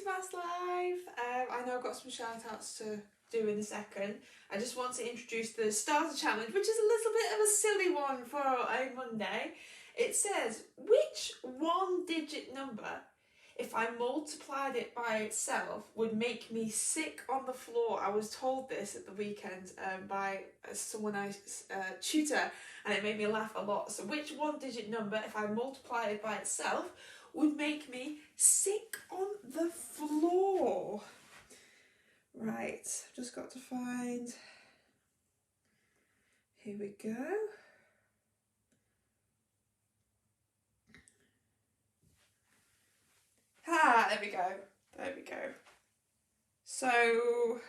Maths Live. I know I've got some shout outs to do in a second. I just want to introduce the starter challenge, which is a little bit of a silly one for a Monday. It says, which one-digit number, if I multiplied it by itself, would make me sick on the floor? I was told this at the weekend by someone I tutor, and it made me laugh a lot. So which one-digit number, if I multiplied it by itself, would make me sick on the floor? Right, I've just got to find... Here we go. There we go. There we go. So,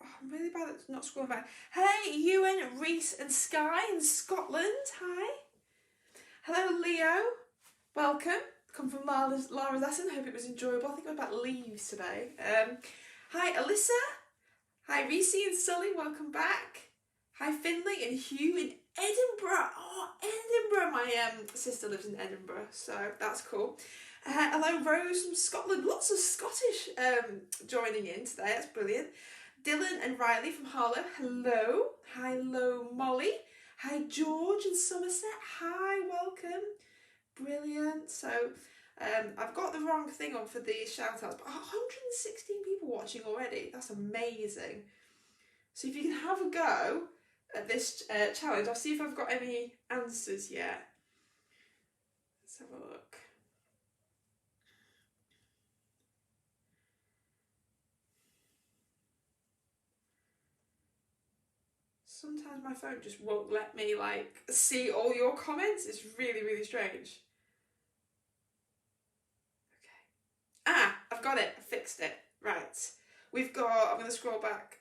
I'm really bad at not scrolling back. Hey, Ewan, Reese and Sky in Scotland. Hi. Hello, Leo. Welcome. Come from Lara's lesson. Hope it was enjoyable. I think it was about leaves today. Hi, Alyssa. Hi, Reese and Sully. Welcome back. Hi, Finley and Hugh in Edinburgh. Oh, Edinburgh. My sister lives in Edinburgh, so that's cool. Hello, Rose from Scotland. Lots of Scottish joining in today. That's brilliant. Dylan and Riley from Harlow. Hello. Hello, Molly. Hi, George in Somerset. Hi, welcome. Brilliant. So, I've got the wrong thing on for the shout-outs, but 116 people watching already. That's amazing. So if you can have a go at this challenge, I'll see if I've got any answers yet. Let's have a look. Sometimes my phone just won't let me see all your comments. It's really, really strange. Okay. I've got it. I fixed it. Right. We've got, I'm going to scroll back.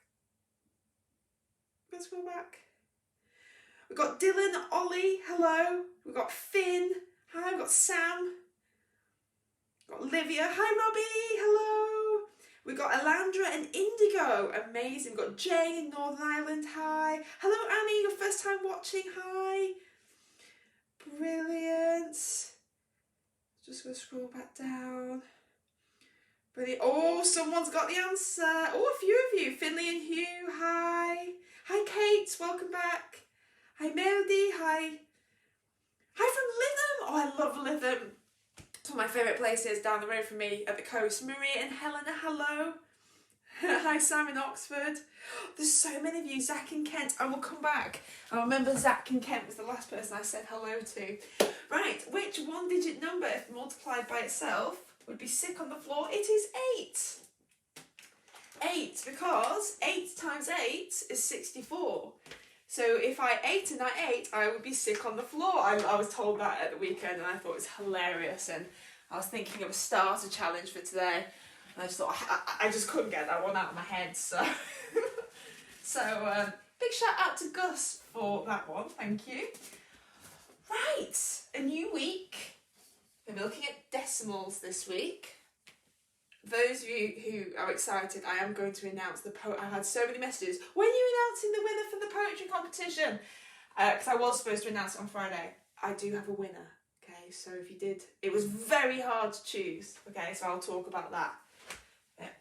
We've got Dylan, Ollie, hello. We've got Finn. Hi, we've got Sam. We've got Olivia. Hi, Robbie. Hello. We've got Alandra and Indigo. Amazing. We've got Jay in Northern Ireland. Hi. Hello, Annie. Your first time watching. Hi. Brilliant. Just going to scroll back down. Brilliant. Oh, someone's got the answer. Oh, a few of you. Finley and Hugh. Hi. Hi, Kate. Welcome back. Hi, Melody. Hi. Hi from Lytham. Oh, I love Lytham. It's one of my favourite places down the road from me at the coast. Maria and Helena, hello. Hi, Sam in Oxford. There's so many of you. Zach and Kent. I will come back. I remember Zach and Kent was the last person I said hello to. Right, which one-digit number, if multiplied by itself, would be sick on the floor? It is 8. 8, because 8 times 8 is 64. So if I ate and I ate, I would be sick on the floor. I was told that at the weekend and I thought it was hilarious, and I was thinking of a starter challenge for today and I just thought I just couldn't get that one out of my head. So, big shout out to Gus for that one, thank you. Right, a new week. We're looking at decimals this week. Those of you who are excited, I am going to announce the I had so many messages. When are you announcing the winner for the poetry competition? Because I was supposed to announce it on Friday. I do have a winner. Okay, so if you did, it was very hard to choose. Okay, so I'll talk about that.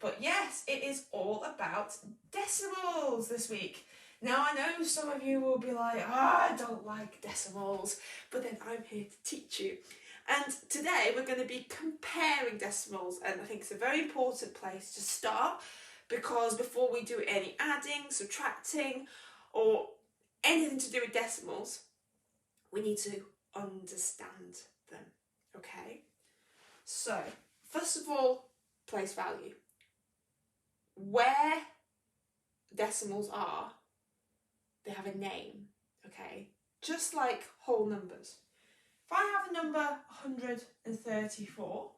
But yes, it is all about decimals this week. Now I know some of you will be like, I don't like decimals, but then I'm here to teach you. And today we're going to be comparing decimals, and I think it's a very important place to start, because before we do any adding, subtracting or anything to do with decimals, we need to understand them, okay? So, first of all, place value. Where decimals are, they have a name, okay? Just like whole numbers. If I have a number 134, so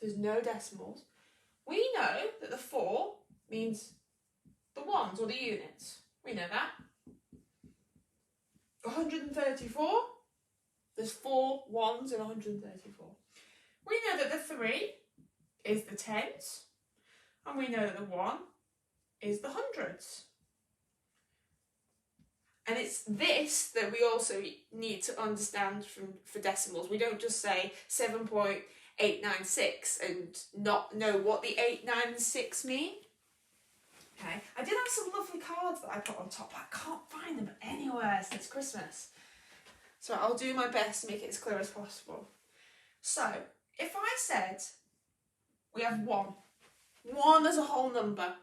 there's no decimals, we know that the 4 means the ones or the units. We know that. 134, there's 4 ones in 134. We know that the 3 is the tens, and we know that the 1 is the hundreds. And it's this that we also need to understand for decimals. We don't just say 7.8 896 and not know what the 8, 9 and 6 mean. Okay, I did have some lovely cards that I put on top, but I can't find them anywhere since Christmas. So I'll do my best to make it as clear as possible. So, if I said we have 1 as a whole number,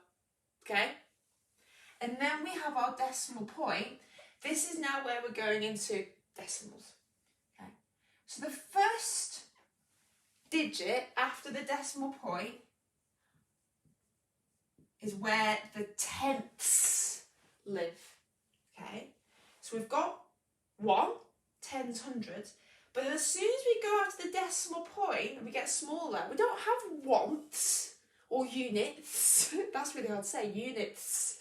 okay? And then we have our decimal point. This is now where we're going into decimals, okay? So the first digit after the decimal point is where the tenths live, okay? So we've got 1, tens, hundreds, but as soon as we go up to the decimal point and we get smaller, we don't have onths or units. That's really hard to say, units.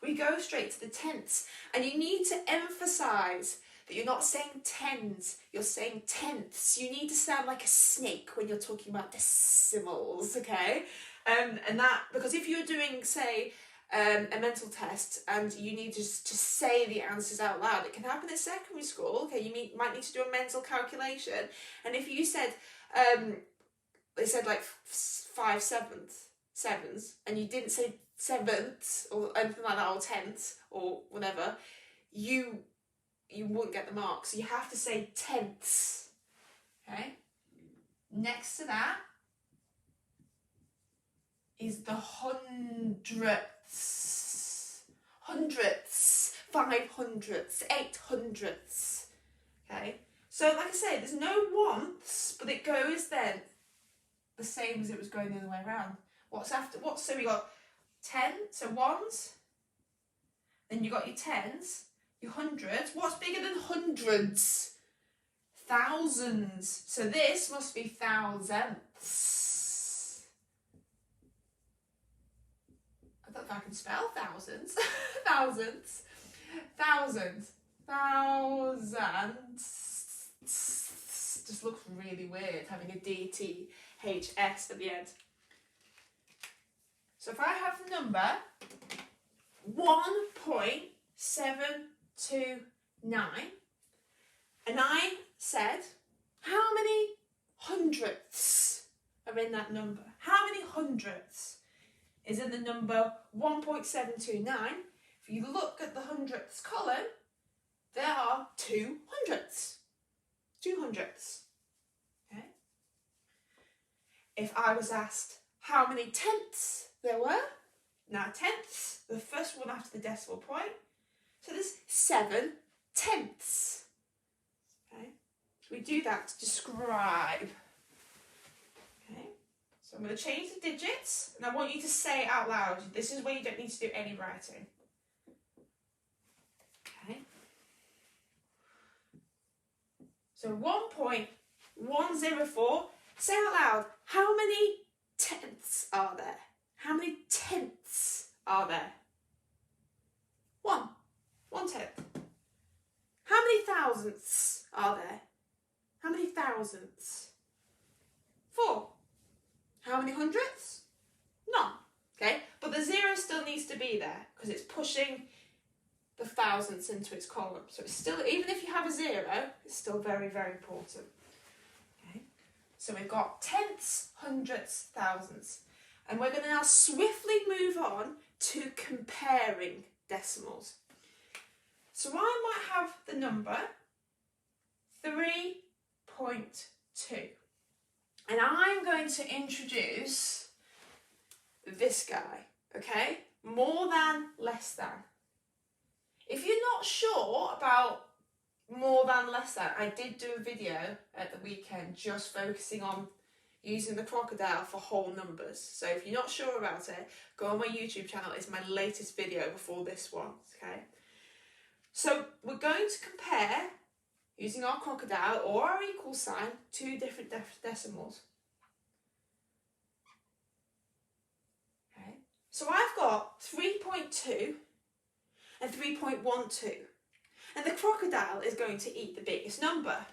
We go straight to the tenths, and you need to emphasise that you're not saying tens, you're saying tenths. You need to sound like a snake when you're talking about decimals, okay? And that, because if you're doing, say, a mental test and you need to say the answers out loud, it can happen in secondary school, okay? You might need to do a mental calculation, and if you said, they said like 5 sevens, and you didn't say sevenths or anything like that, or tenths or whatever, you wouldn't get the mark. So you have to say tenths, okay? Next to that is the hundredths. Hundredths, 500ths, 800ths, okay? So like I say, there's no onths, but it goes then the same as it was going the other way around. What's after what? So we got 10, so ones, then you got your tens, your hundreds. What's bigger than hundreds? Thousands. So this must be thousandths. I don't know if I can spell thousands. Thousandths. Thousands. Thousands. Just looks really weird having a DTHS at the end. So if I have the number 1.729, and I said, how many hundredths are in that number? How many hundredths is in the number 1.729? If you look at the hundredths column, there are 2 hundredths. 2 hundredths. Okay? If I was asked how many tenths there were, now tenths, the first one after the decimal point, so there's 7 tenths. Okay? So we do that to describe. Okay? So I'm going to change the digits, and I want you to say it out loud. This is where you don't need to do any writing. Okay? So 1.104, say out loud, how many tenths are there? How many tenths are there? 1. 1 tenth. How many thousandths are there? How many thousandths? 4. How many hundredths? None. Okay, but the 0 still needs to be there because it's pushing the thousandths into its column. So it's still, even if you have a 0, it's still very, very important. Okay, so we've got tenths, hundredths, thousandths. And we're going to now swiftly move on to comparing decimals. So I might have the number 3.2. And I'm going to introduce this guy, okay? More than, less than. If you're not sure about more than, less than, I did do a video at the weekend just focusing on using the crocodile for whole numbers. So if you're not sure about it, go on my YouTube channel. It's my latest video before this one, okay? So we're going to compare, using our crocodile or our equal sign, 2 different decimals. Okay, so I've got 3.2 and 3.12. And the crocodile is going to eat the biggest number.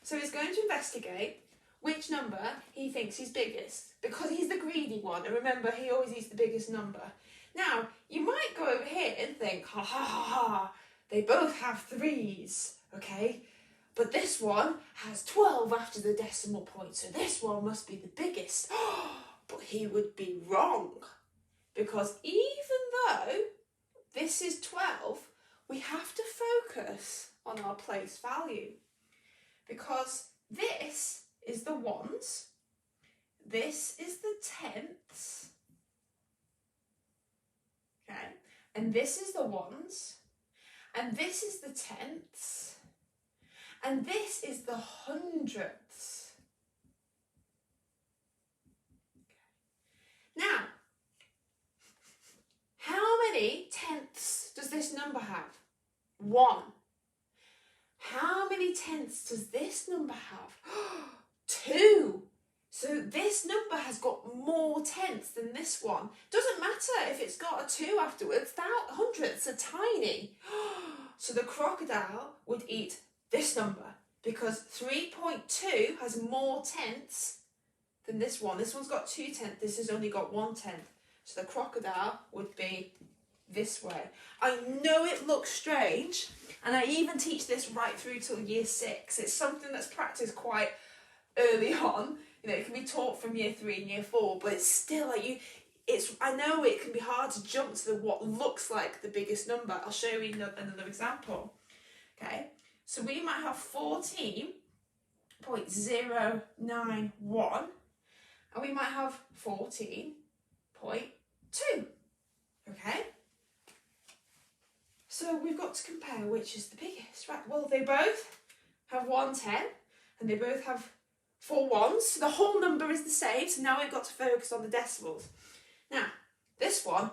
So he's going to investigate which number he thinks is biggest, because he's the greedy one, and remember, he always eats the biggest number. Now, you might go over here and think, ha ha ha ha, they both have 3s, okay? but this one has 12 after the decimal point, so this one must be the biggest. But he would be wrong, because even though this is 12, we have to focus on our place value, because this is the ones, this is the tenths, okay, and this is the ones, and this is the tenths, and this is the hundredths. Now, how many tenths does this number have? 1. How many tenths does this number have? 2. So this number has got more tenths than this one. Doesn't matter if it's got a 2 afterwards, hundredths are tiny. So the crocodile would eat this number, because 3.2 has more tenths than this one. This one's got 2 tenths, this has only got 1 tenth. So the crocodile would be this way. I know it looks strange, and I even teach this right through till year 6. It's something that's practiced quite early on. You know, it can be taught from year 3 and year 4, but it's still like I know it can be hard to jump to what looks like the biggest number. I'll show you another example. Okay, so we might have 14.091, and we might have 14.2. Okay, so we've got to compare which is the biggest, right? Well, they both have 110, and they both have 4 ones, so the whole number is the same. So now we've got to focus on the decimals. Now, this one,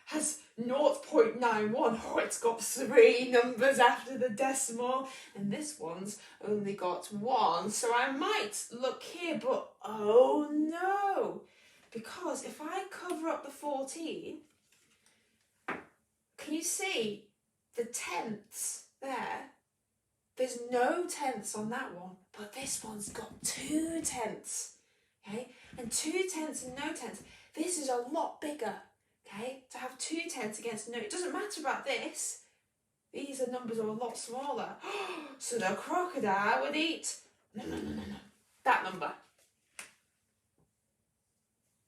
has 0.91. Oh, it's got 3 numbers after the decimal, and this one's only got 1. So I might look here, but oh no, because if I cover up the 14, can you see the tenths there? There's no tenths on that one, but this one's got 2 tenths, okay? And 2 tenths and no tenths, this is a lot bigger, okay? To have 2 tenths against no, it doesn't matter about this. These are numbers are a lot smaller. So the crocodile would eat, no, that number.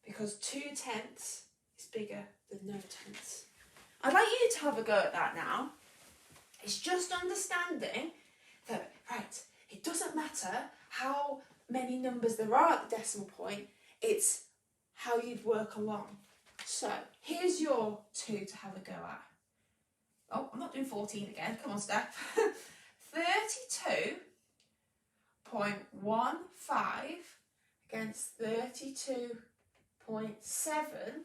Because 2 tenths is bigger than no tenths. I'd like you to have a go at that now. It's just understanding that, right, it doesn't matter how many numbers there are at the decimal point, it's how you'd work along. So, here's your 2 to have a go at. Oh, I'm not doing 14 again, come on Steph. 32.15 against 32.7,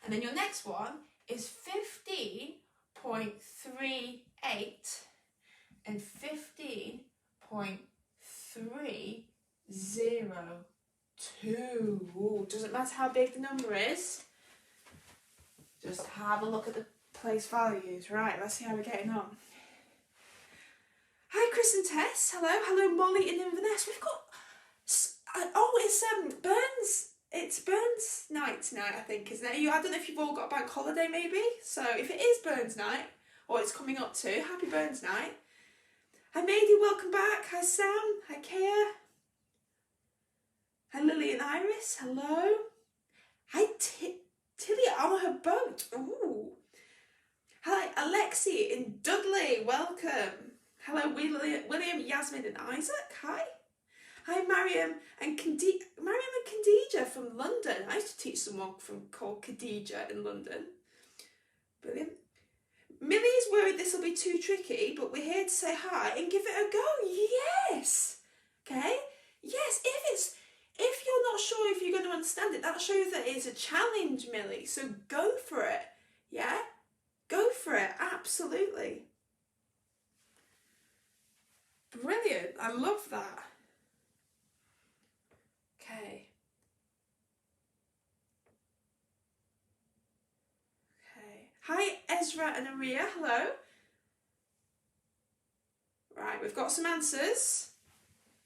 and then your next one is 15.38 and 15.302. Ooh, doesn't matter how big the number is, just have a look at the place values. Right, let's see how we're getting on. Hi Chris and Tess, hello Molly and Inverness. We've got, it's Burns night tonight, I think, isn't it? I don't know if you've all got a bank holiday maybe, so if it is Burns night, or it's coming up to, happy Burns night. Hi Mady, welcome back. Hi Sam, hi Kea. Hi Lily and Iris, hello. Hi Tilly on her boat, ooh. Hi Alexi in Dudley, welcome. Hello William, Yasmin and Isaac, hi. Hi Mariam and Khadija from London. I used to teach someone called Khadija in London. Brilliant. Millie's worried this will be too tricky, but we're here to say hi and give it a go. Yes. Okay. Yes. If you're not sure if you're going to understand it, that shows that it's a challenge, Millie. So go for it. Yeah. Go for it. Absolutely. Brilliant. I love that. Okay. Hi Ezra and Aria, hello. Right, we've got some answers.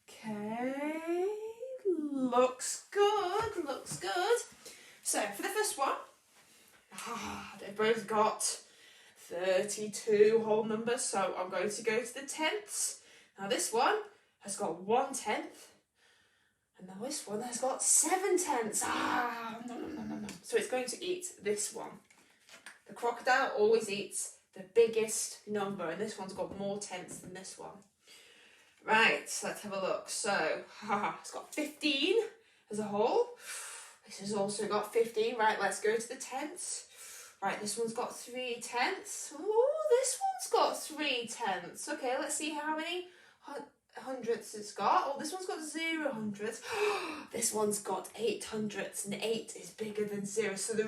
Okay, looks good. So for the first one, they've both got 32 whole numbers, so I'm going to go to the tenths. Now this one has got 1/10. And now this one has got 7/10. No. So it's going to eat this one. The crocodile always eats the biggest number, and this one's got more tenths than this one. Right, so let's have a look. So, it's got 15 as a whole. This has also got 15. Right, let's go to the tenths. Right, this one's got 3/10. Oh, this one's got 3/10. Okay, let's see how many hundredths it's got. Oh, this one's got 0 hundredths. This one's got 8 hundredths, and 8 is bigger than 0. So the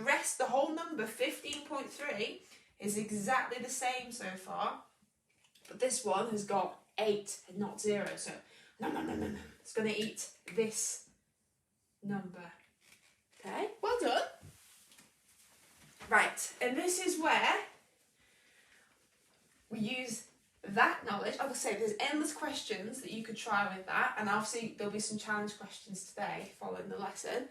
whole number, 15.3, is exactly the same so far. But this one has got 8 and not 0. So, no. It's going to eat this number. Okay, well done. Right, and this is where we use that knowledge. Like I say, there's endless questions that you could try with that, and obviously there'll be some challenge questions today following the lesson.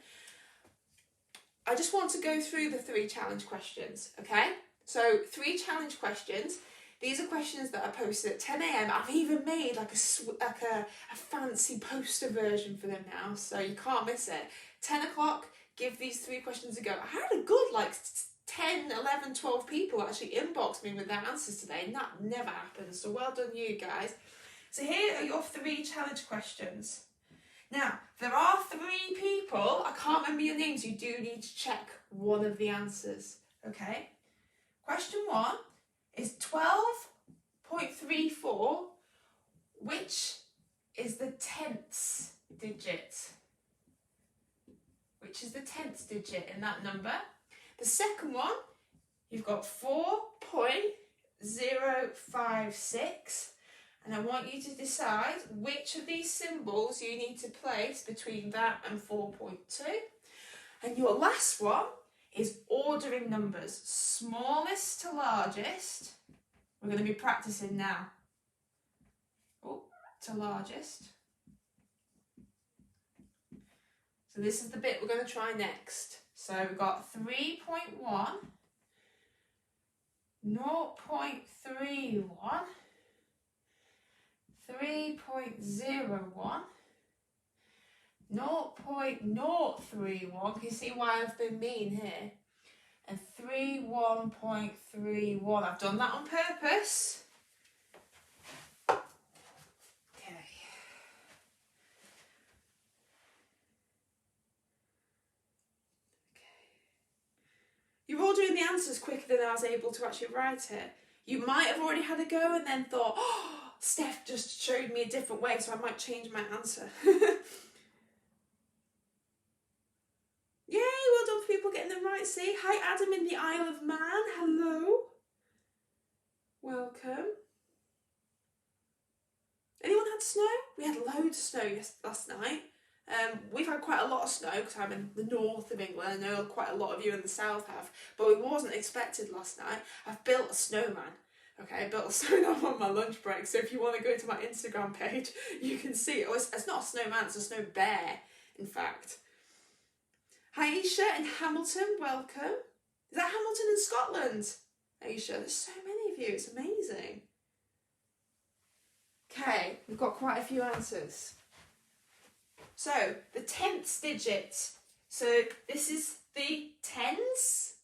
I just want to go through the 3 challenge questions, okay? So 3 challenge questions. These are questions that are posted at 10 a.m. I've even made like a fancy poster version for them now, so you can't miss it. 10 o'clock, give these 3 questions a go. I had a good 10, 11, 12 people actually inbox me with their answers today, and that never happens, so well done you guys. So here are your 3 challenge questions. Now, there are 3 people, I can't remember your names, you do need to check one of the answers, okay? Question 1 is 12.34, which is the tenths digit? Which is the tenths digit in that number? The second one, you've got 4.056, and I want you to decide which of these symbols you need to place between that and 4.2. And your last one is ordering numbers, smallest to largest. We're going to be practicing now. To largest. So this is the bit we're going to try next. So we've got 3.1, 0.31, 3.01, 0.031, can you see why I've been mean here? And 31.31. I've done that on purpose. Okay. You're all doing the answers quicker than I was able to actually write it. You might have already had a go and then thought, oh, Steph just showed me a different way, so I might change my answer. Yay, well done for people getting them right. See, hi Adam in the Isle of Man, hello. Welcome. Anyone had snow? We had loads of snow last night. We've had quite a lot of snow because I'm in the north of England. I know quite a lot of you in the south have, but it wasn't expected last night. I've built a snowman. Okay, I built a snowman on my lunch break, so if you want to go to my Instagram page, you can see it. Oh, it's not a snowman, it's a snow bear, in fact. Hi Aisha in Hamilton, welcome. Is that Hamilton in Scotland? Aisha, there's so many of you, it's amazing. Okay, we've got quite a few answers. So, the tenths digit. So, this is the tens,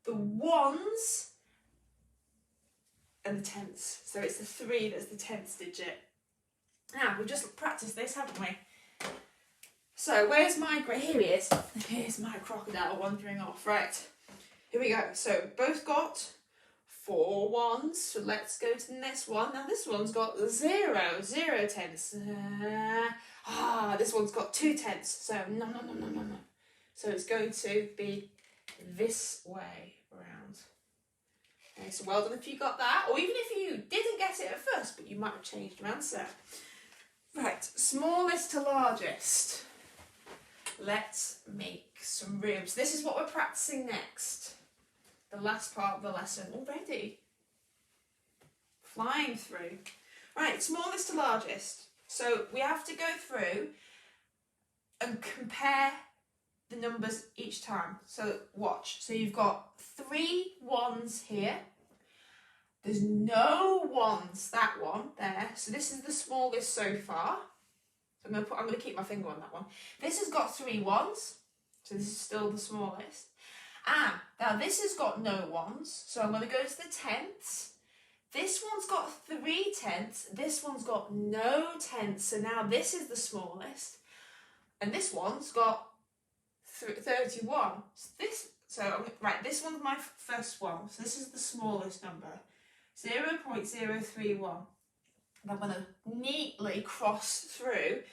the ones, and the tenths. So, it's the 3 that's the tenths digit. Now, we've just practiced this, haven't we? So, where's my here he is. Here's my crocodile wandering off. Right, here we go. So, both got 4 ones. So, let's go to the next one. Now, this one's got 0 tenths. This one's got 2 tenths. So, no. So, it's going to be this way around. Okay, so well done if you got that. Or even if you didn't get it at first, but you might have changed your answer. Right, smallest to largest. Let's make some room. So this is what we're practicing next. The last part of the lesson already. Flying through. Right, smallest to largest. So we have to go through and compare the numbers each time. So watch. So you've got 3 ones here. There's no ones, that one there. So this is the smallest so far. So I'm going to keep my finger on that one. This has got 3 ones. So this is still the smallest. Now this has got no ones. So I'm going to go to the tenths. This one's got 3 tenths. This one's got no tenths. So now this is the smallest. And this one's got 31. Right, this one's my first one. So this is the smallest number. 0.031. And I'm going to neatly cross through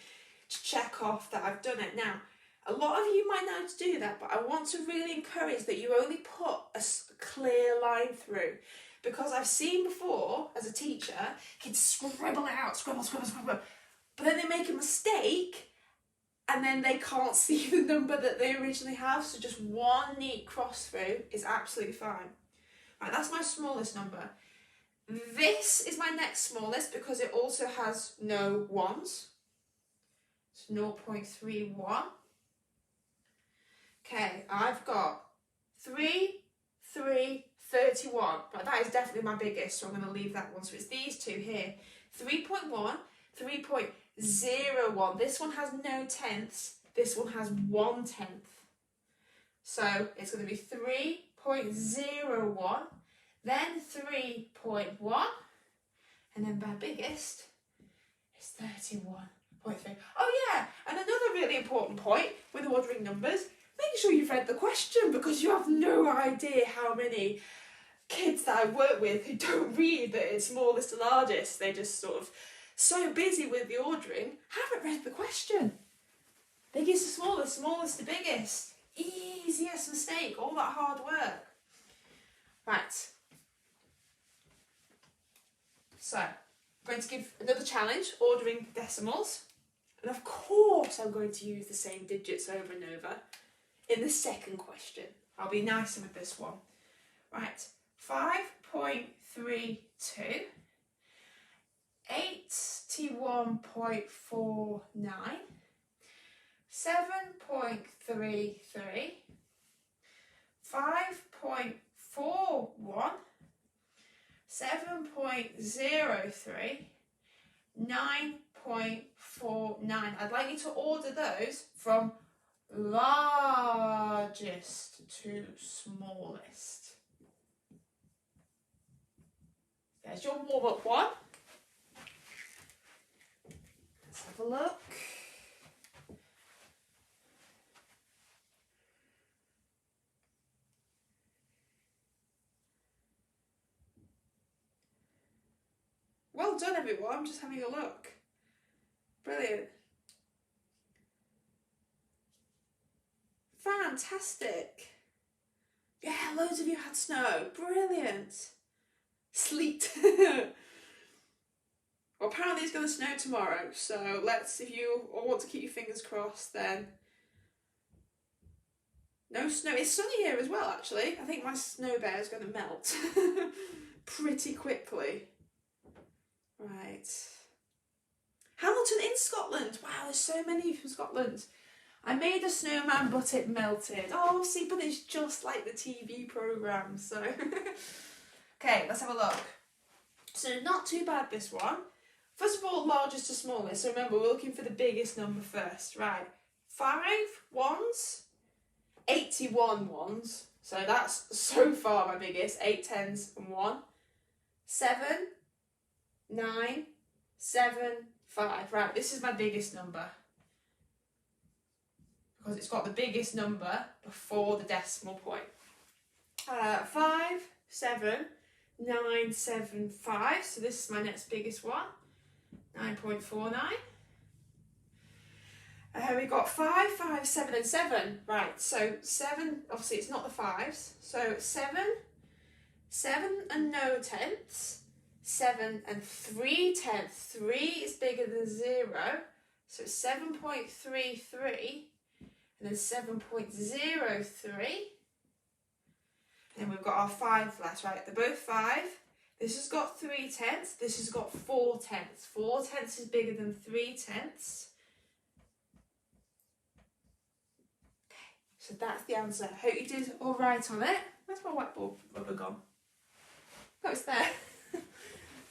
to check off that I've done it. Now, a lot of you might know how to do that, but I want to really encourage that you only put a clear line through. Because I've seen before, as a teacher, kids scribble it out, scribble. But then they make a mistake, and then they can't see the number that they originally have. So just one neat cross through is absolutely fine. Right, that's my smallest number. This is my next smallest because it also has no ones. It's 0.31. Okay, I've got 31. Right, that is definitely my biggest, so I'm going to leave that one. So it's these two here. 3.1, 3.01. This one has no tenths. This one has 1 tenth. So it's going to be 3.01, then 3.1, and then my biggest is 31.3. Oh yeah, and another really important point with ordering numbers, make sure you've read the question, because you have no idea how many kids that I work with who don't read that it's smallest to largest. They just sort of so busy with the ordering, haven't read the question. Biggest to smallest, smallest to biggest. Easiest mistake, all that hard work. Right. So, I'm going to give another challenge, ordering decimals. And of course I'm going to use the same digits over and over in the second question. I'll be nicer with this one. Right. 5.32, 81.49, 7.33, 5.41, 7.03, 9.49. I'd like you to order those from largest to smallest. There's your warm-up one. Let's have a look. Well done, everyone. I'm just having a look. Brilliant. Fantastic. Yeah, loads of you had snow. Brilliant. Sleet. Well, apparently it's going to snow tomorrow, so if you all want to keep your fingers crossed, then no snow. It's sunny here as well, actually. I think my snow bear is going to melt pretty quickly. Right. Hamilton in Scotland. Wow, there's so many from Scotland. I made a snowman, but it melted. Oh, see, but it's just like the TV programme, so... Okay, let's have a look. So not too bad, this one. First of all, largest to smallest. So remember, we're looking for the biggest number first. Right. 5 ones, 81 ones. So that's so far my biggest. 8 tens and 1. 7, 9, 7, 5. Right, this is my biggest number. Because it's got the biggest number before the decimal point. 5, 7, 9, 7, 5. So this is my next biggest one. 9.49. We got 5, 5, 7 and 7. Right, so 7, obviously it's not the 5s. So 7, 7 and no tenths. 7 and 3 tenths. 3 is bigger than 0. So 7.33. And then 7.03. And then we've got our 5 last, right? They're both 5. This has got 3 tenths. This has got 4 tenths. 4 tenths is bigger than 3 tenths. Okay, so that's the answer. Hope you did all right on it. Where's my whiteboard rubber gone? Oh, it's there.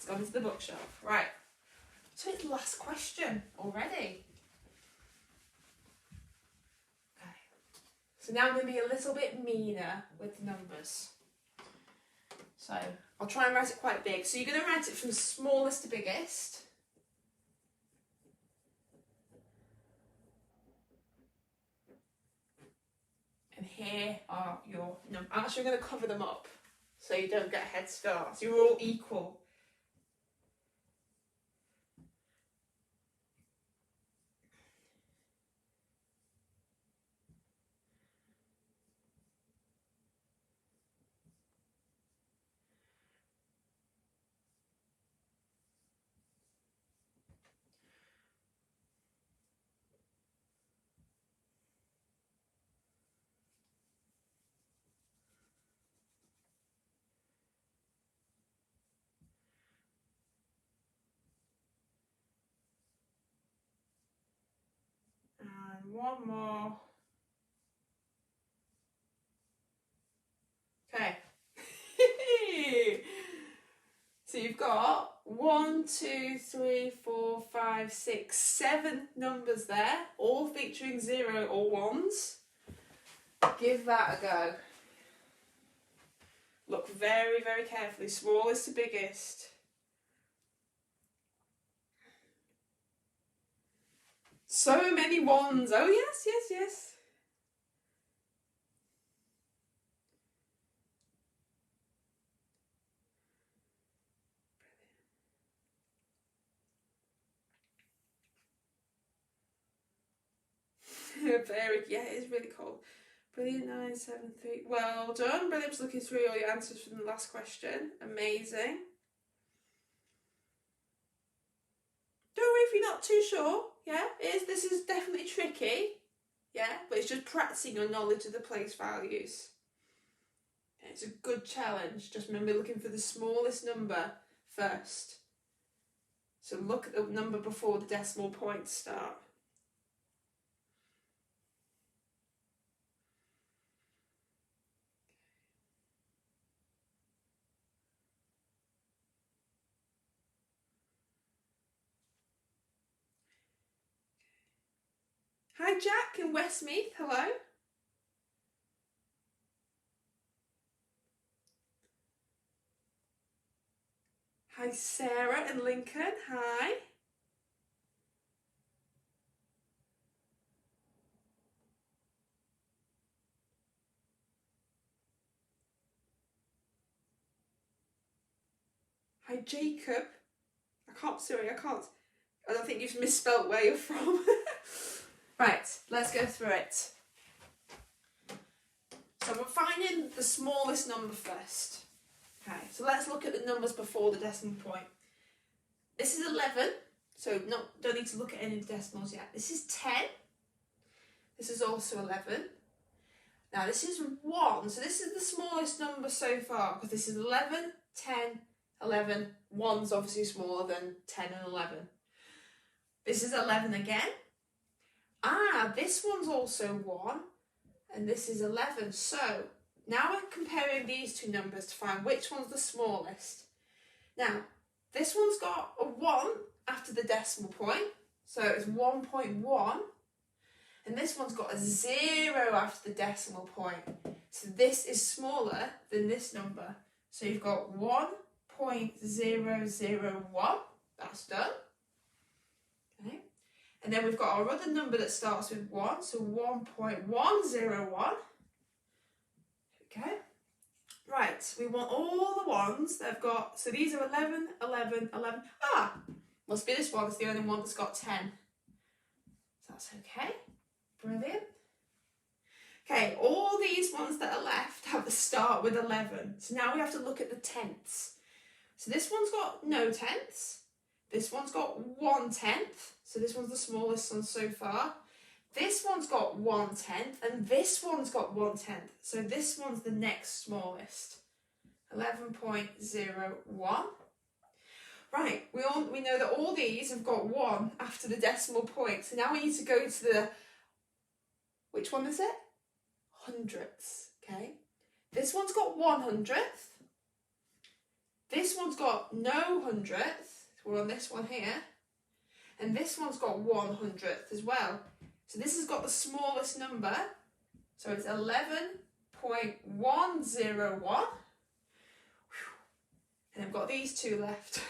It's gone into the bookshelf. Right. So it's the last question already. Okay. So now I'm going to be a little bit meaner with the numbers. So I'll try and write it quite big. So you're going to write it from smallest to biggest. And here are your numbers. I'm actually going to cover them up so you don't get a head start. So you're all equal. And one more. Okay. So you've got 1, 2, 3, 4, 5, 6, 7 numbers there, all featuring 0 or 1s. Give that a go. Look very, very carefully, smallest to biggest. So many 1s. Oh yes, yes, yes. Very, yeah, it is really cold. Brilliant, 9, 7, 3. Well done. Brilliant. Just looking through all your answers from the last question. Amazing. Don't worry if you're not too sure. Yeah, this is definitely tricky. Yeah, but it's just practicing your knowledge of the place values. It's a good challenge. Just remember looking for the smallest number first. So look at the number before the decimal points start. Hi Jack in Westmeath, hello. Hi Sarah in Lincoln, hi. Hi Jacob. I don't think you've misspelt where you're from. Right, let's go through it. So we're finding the smallest number first. Okay, so let's look at the numbers before the decimal point. This is 11, so don't need to look at any of the decimals yet. This is 10. This is also 11. Now this is 1, so this is the smallest number so far, because this is 11, 10, 11. 1's obviously smaller than 10 and 11. This is 11 again. This one's also 1, and this is 11. So now we're comparing these two numbers to find which one's the smallest. Now, this one's got a 1 after the decimal point, so it's 1.1. And this one's got a 0 after the decimal point. So this is smaller than this number. So you've got 1.001. That's done. Okay. And then we've got our other number that starts with 1. So 1.101. Okay. Right. We want all the ones that have got, so these are 11, 11, 11. Must be this one. It's the only one that's got 10. So that's okay. Brilliant. Okay, all these ones that are left have the start with 11. So now we have to look at the tenths. So this one's got no tenths. This one's got 1/10. So this one's the smallest one so far. This one's got 1/10 and this one's got 1/10. So this one's the next smallest. 11.01. Right, we know that all these have got 1 after the decimal point. So now we need to go to the, which one is it? Hundredths, okay? This one's got 1/100th. This one's got no hundredth. We're on this one here. And this one's got 1/100th as well. So this has got the smallest number. So it's 11.101. And I've got these two left.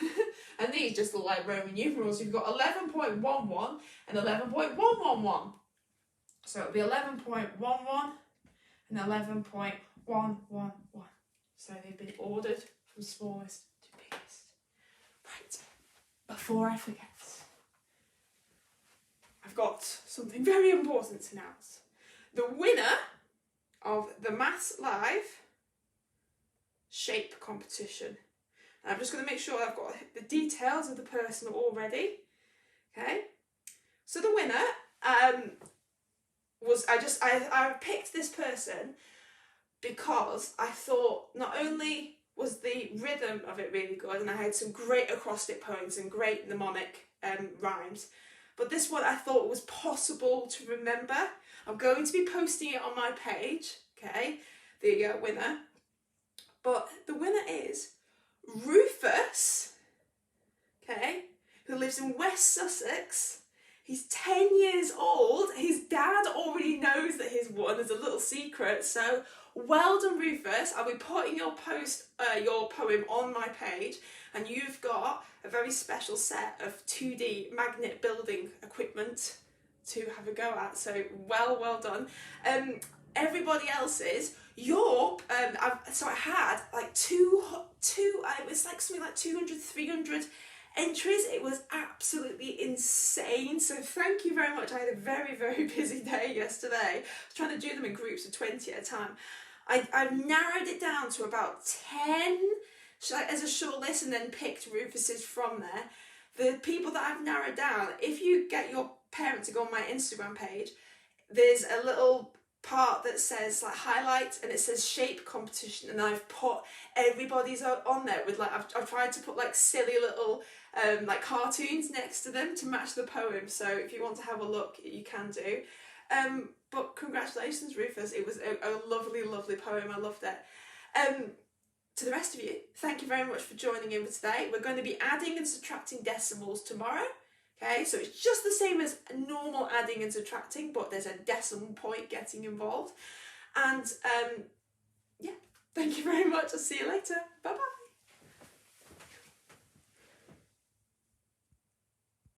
And these just look like Roman numerals. You've got 11.11 and 11.111. So it'll be 11.11 and 11.111. So they've been ordered from smallest to biggest. Right, before I forget, I've got something very important to announce. The winner of the Maths Live shape competition. And I'm just going to make sure I've got the details of the person already. Okay. So the winner was, I picked this person because I thought not only was the rhythm of it really good, and I had some great acrostic poems and great mnemonic rhymes, but this one I thought was possible to remember. I'm going to be posting it on my page, okay, the winner. But the winner is Rufus, okay, who lives in West Sussex. He's 10 years old. His dad already knows that he's won as a little secret. So well done, Rufus. I'll be putting your poem on my page, and you've got a very special set of 2D magnet building equipment to have a go at. So well done. Everybody else's, I had like it was like something like 200, 300 entries. It was absolutely insane. So thank you very much. I had a very, very busy day yesterday. I was trying to do them in groups of 20 at a time. I've narrowed it down to about 10 as a short list, and then picked Rufus's from there. The people that I've narrowed down, if you get your parent to go on my Instagram page, there's a little part that says like highlight, and it says shape competition, and I've put everybody's on there with like I've tried to put like silly little like cartoons next to them to match the poem. So if you want to have a look, you can do. But congratulations, Rufus. It was a lovely poem. I loved it. To the rest of you, thank you very much for joining in with today. We're going to be adding and subtracting decimals tomorrow. Okay, so it's just the same as normal adding and subtracting, but there's a decimal point getting involved. And yeah, thank you very much. I'll see you later.